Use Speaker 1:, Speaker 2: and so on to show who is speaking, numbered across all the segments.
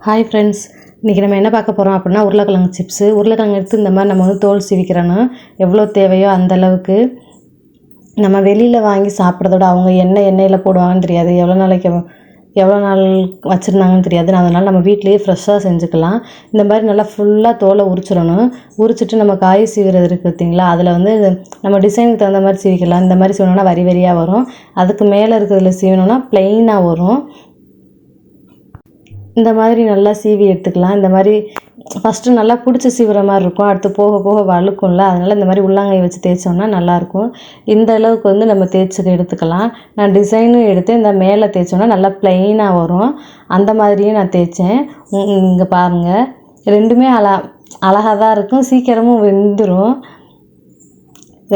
Speaker 1: Hi friends, இன்றைக்கி நம்ம என்ன பார்க்க போகிறோம் அப்படின்னா உருளைக்கிழங்கு சிப்ஸு. உருளைக்கிழங்கு எடுத்து இந்த மாதிரி நம்ம வந்து தோல் சீவிக்கிறோன்னா எவ்வளோ தேவையோ அந்தளவுக்கு நம்ம வெளியில் வாங்கி சாப்பிட்றதோட அவங்க எண்ணெயில் போடுவாங்கன்னு தெரியாது, எவ்வளோ நாள் வச்சுருந்தாங்கன்னு தெரியாது. அதனால் நம்ம வீட்டிலேயே ஃப்ரெஷ்ஷாக செஞ்சுக்கலாம். இந்த மாதிரி நல்லா ஃபுல்லாக தோலை உரிச்சிடணும். உரிச்சிட்டு நம்ம காய் சீவிறது இருக்குது பார்த்திங்களா, அதில் வந்து நம்ம டிசைனுக்கு தகுந்த மாதிரி சீவிக்கலாம். இந்த மாதிரி சீவனோன்னா வரி வரியாக வரும். அதுக்கு மேலே இருக்கிறதுல சீவனோன்னா ப்ளெயினாக வரும். இந்த மாதிரி நல்லா சீவி எடுத்துக்கலாம். இந்த மாதிரி ஃபஸ்ட்டு நல்லா பிடிச்சி சீவுற மாதிரி இருக்கும், அடுத்து போக போக வழுக்கும்ல, அதனால் இந்த மாதிரி உள்ளங்காய் வச்சு தேய்ச்சோம்னா நல்லாயிருக்கும். இந்த அளவுக்கு வந்து நம்ம தேய்ச்சி எடுத்துக்கலாம். நான் டிசைனும் எடுத்து இந்த மேலே தேய்ச்சோன்னா நல்லா ப்ளெயினாக வரும். அந்த மாதிரியே நான் தேய்ச்சேன். இங்கே பாருங்கள், ரெண்டுமே அழகாக தான் இருக்கும், சீக்கிரமும் வெந்துடும்.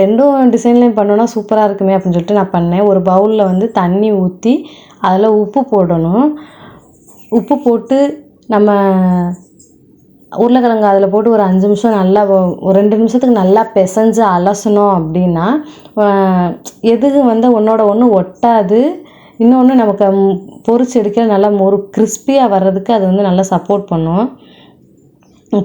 Speaker 1: ரெண்டும் டிசைன்லேயும் பண்ணோன்னா சூப்பராக இருக்குமே அப்படின்னு சொல்லிட்டு நான் பண்ணேன். ஒரு பவுலில் வந்து தண்ணி ஊற்றி அதில் உப்பு போடணும். உப்பு போட்டு நம்ம உருளைக்கிழங்கு அதில் போட்டு ஒரு 5 நிமிஷம் நல்லா ஒரு 2 நிமிஷத்துக்கு நல்லா பிசைஞ்சு அலசணும். அப்படின்னா எதுக்கு வந்து ஒன்றோட ஒன்று ஒட்டாது. இன்னொன்று நமக்கு பொரிச்சு எடுக்க நல்லா கிறிஸ்பியாக வர்றதுக்கு அது வந்து நல்லா சப்போர்ட் பண்ணும்.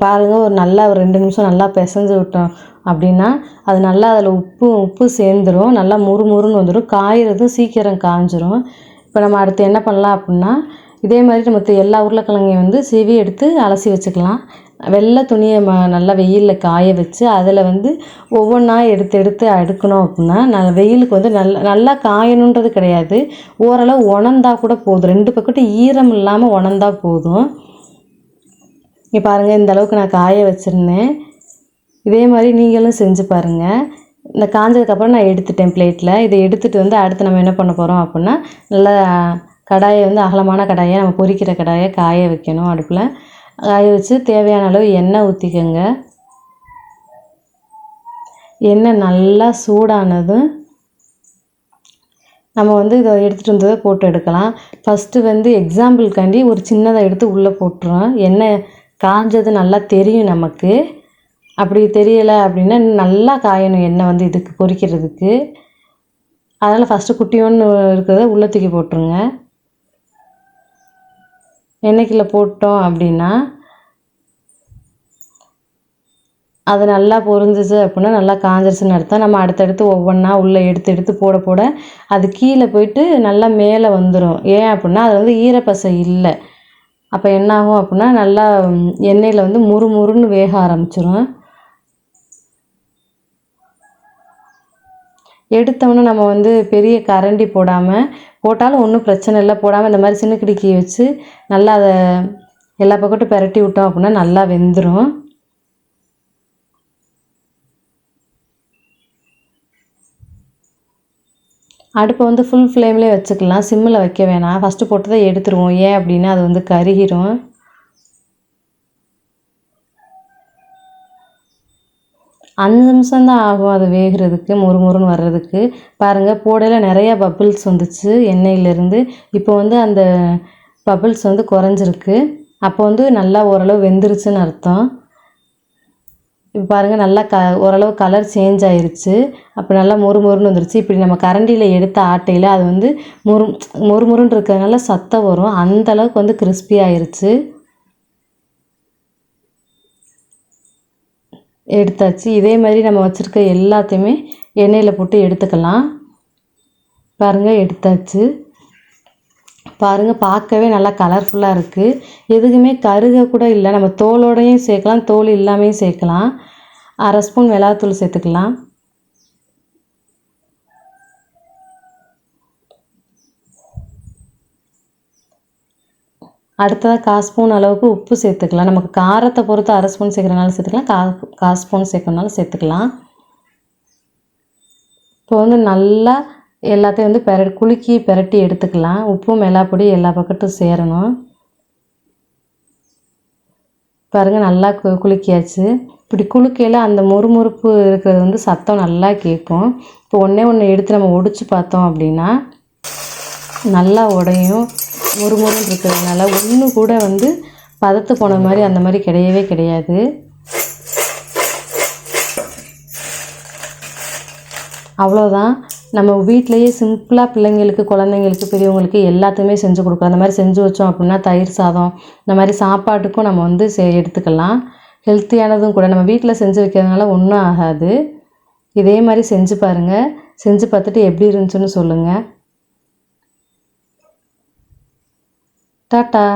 Speaker 1: பாருங்கள், ஒரு 2 நிமிஷம் நல்லா பிசைஞ்சு விட்டோம் அப்படின்னா அது நல்லா அதில் உப்பு சேர்ந்துடும், நல்லா முறுமுறுன்னு வந்துடும், காய்கிறதும் சீக்கிரம் காஞ்சிரும். இப்போ நம்ம அடுத்து என்ன பண்ணலாம் அப்படின்னா, இதே மாதிரி நம்ம எல்லா உருளைக்கிழங்கையும் வந்து சீவி எடுத்து அலசி வச்சுக்கலாம். வெள்ளை துணியை நல்லா வெயிலில் காய வச்சு அதில் வந்து ஒவ்வொன்றா எடுத்து அடுக்கணும். அப்படின்னா வெயிலுக்கு வந்து நல்லா காயணுன்றது கிடையாது, ஓரளவு உணர்ந்தா கூட போதும். 2 பக்கட்டும் ஈரம் இல்லாமல் உணர்ந்தா போதும். இங்கே பாருங்கள், இந்த அளவுக்கு நான் காய வச்சுருந்தேன். இதே மாதிரி நீங்களும் செஞ்சு பாருங்கள். இந்த காஞ்சதுக்கப்புறம் நான் எடுத்துட்டேன் பிளேட்டில். இதை எடுத்துகிட்டு வந்து அடுத்து நம்ம என்ன பண்ண போகிறோம் அப்படின்னா, நல்லா கடாயை வந்து அகலமான கடாயை, நம்ம பொரிக்கிற கடாயை காய வைக்கணும். அடுப்பில் காய வச்சு தேவையான அளவு எண்ணெய் ஊற்றிக்கோங்க. எண்ணெய் நல்லா சூடானதும் நம்ம வந்து இதை எடுத்துகிட்டு வந்ததை போட்டு எடுக்கலாம். ஃபஸ்ட்டு வந்து எக்ஸாம்பிளுக்காண்டி ஒரு சின்னதை எடுத்து உள்ளே போட்டுருவோம். எண்ணெய் காஞ்சது நல்லா தெரியும் நமக்கு. அப்படி தெரியலை அப்படின்னா நல்லா காயணும் எண்ணெய் வந்து இதுக்கு பொரிக்கிறதுக்கு. அதனால் ஃபஸ்ட்டு குட்டியோன்னு இருக்கிறத உள்ளே தூக்கி போட்டுருங்க. எண்ணெய்க்குள்ளே போட்டோம் அப்படின்னா அது நல்லா பொரிஞ்சிச்சு அப்படின்னா நல்லா காஞ்சிருச்சுன்னு அர்த்தம். நம்ம அடுத்தடுத்து ஒவ்வொன்றா உள்ளே எடுத்து போட அது கீழே போயிட்டு நல்லா மேலே வந்துடும். ஏன் அப்படின்னா அது வந்து ஈரப்பசை இல்லை. அப்போ என்னாகும் அப்படின்னா நல்லா எண்ணெயில் வந்து முறுமுறுன்னு வேக ஆரம்பிச்சிடும். எடுத்தோன்னே நம்ம வந்து பெரிய கரண்டி போட்டாலும் ஒன்றும் பிரச்சனை இல்லை. போடாமல் இந்த மாதிரி சின்ன கிடுக்கி வச்சு நல்லா அதை எல்லா பக்கட்டும் பெரட்டி விட்டோம் அப்படின்னா நல்லா வெந்துடும். அடுப்பை வந்து ஃபுல் ஃப்ளேம்லேயே வச்சுக்கலாம், சிம்மில் வைக்க வேணாம். ஃபஸ்ட்டு போட்டு தான் எடுத்துருவோம். ஏன் அப்படின்னா அது வந்து கருகிரும். 5 நிமிஷம் தான் ஆகும் அது வேகிறதுக்கு, முறுமுறுன்னு வர்றதுக்கு. பாருங்கள், போடையில் நிறையா பபிள்ஸ் வந்துச்சு எண்ணெயிலேருந்து. இப்போ வந்து அந்த பபிள்ஸ் வந்து குறைஞ்சிருக்கு. அப்போ வந்து நல்லா ஓரளவு வெந்துருச்சுன்னு அர்த்தம். இப்போ பாருங்கள், நல்லா ஓரளவு கலர் சேஞ்ச் ஆகிருச்சு. அப்போ நல்லா முறுமுறுன்னு வந்துருச்சு. இப்படி நம்ம கரண்டியில் எடுத்த ஆட்டையில் அது வந்து முறுமுறுன்னு இருக்கிறதுனால சத்தம் வரும். அந்தளவுக்கு வந்து கிறிஸ்பி ஆகிருச்சு. எடுத்தாச்சு. இதே மாதிரி நம்ம வச்சுருக்க எல்லாத்தையுமே எண்ணெயில் போட்டு எடுத்துக்கலாம். பாருங்கள், எடுத்தாச்சு. பாருங்கள், பார்க்கவே நல்லா கலர்ஃபுல்லாக இருக்குது. எதுக்குமே கருக கூட இல்லை. நம்ம தோலோடையும் சேர்க்கலாம், தோல் இல்லாமையும் சேர்க்கலாம். 1/2 ஸ்பூன் மிளகாத்தூள் சேர்த்துக்கலாம். அடுத்ததாக 1/4 ஸ்பூன் அளவுக்கு உப்பு சேர்த்துக்கலாம். நமக்கு காரத்தை பொறுத்து 1/2 ஸ்பூன் சேர்க்குறனாலும் சேர்த்துக்கலாம், 1/4 ஸ்பூன் சேர்க்கறனாலும் சேர்த்துக்கலாம். இப்போ வந்து நல்லா எல்லாத்தையும் வந்து குலுக்கி பெரட்டி எடுத்துக்கலாம். உப்பு மிளகாப்பொடி எல்லா பக்கட்டும் சேரணும். பாருங்கள், நல்லா குலுக்கியாச்சு. இப்படி குலுக்கையில் அந்த முறுமுறுப்பு இருக்கிறது வந்து சத்தம் நல்லா கேட்கும். இப்போ ஒன்று எடுத்து நம்ம ஒடிச்சு பார்த்தோம் அப்படின்னா நல்லா உடையும். முறுமுறுன்னு இருக்கிறதுனால ஒன்று கூட வந்து பதத்து போன மாதிரி அந்த மாதிரி கிடையவே கிடையாது. அவ்வளோதான். நம்ம வீட்டிலையே சிம்பிளாக பிள்ளைங்களுக்கு, குழந்தைங்களுக்கு, பெரியவங்களுக்கு எல்லாத்துக்குமே செஞ்சு கொடுக்கலாம். அந்த மாதிரி செஞ்சு வச்சோம் அப்படின்னா தயிர் சாதம் இந்த மாதிரி சாப்பாட்டுக்கும் நம்ம வந்து எடுத்துக்கலாம். ஹெல்த்தியானதும் கூட. நம்ம வீட்டில் செஞ்சு வைக்கிறதுனால ஒன்றும் ஆகாது. இதே மாதிரி செஞ்சு பாருங்கள். செஞ்சு பார்த்துட்டு எப்படி இருந்துச்சுன்னு சொல்லுங்கள். டாட்டா.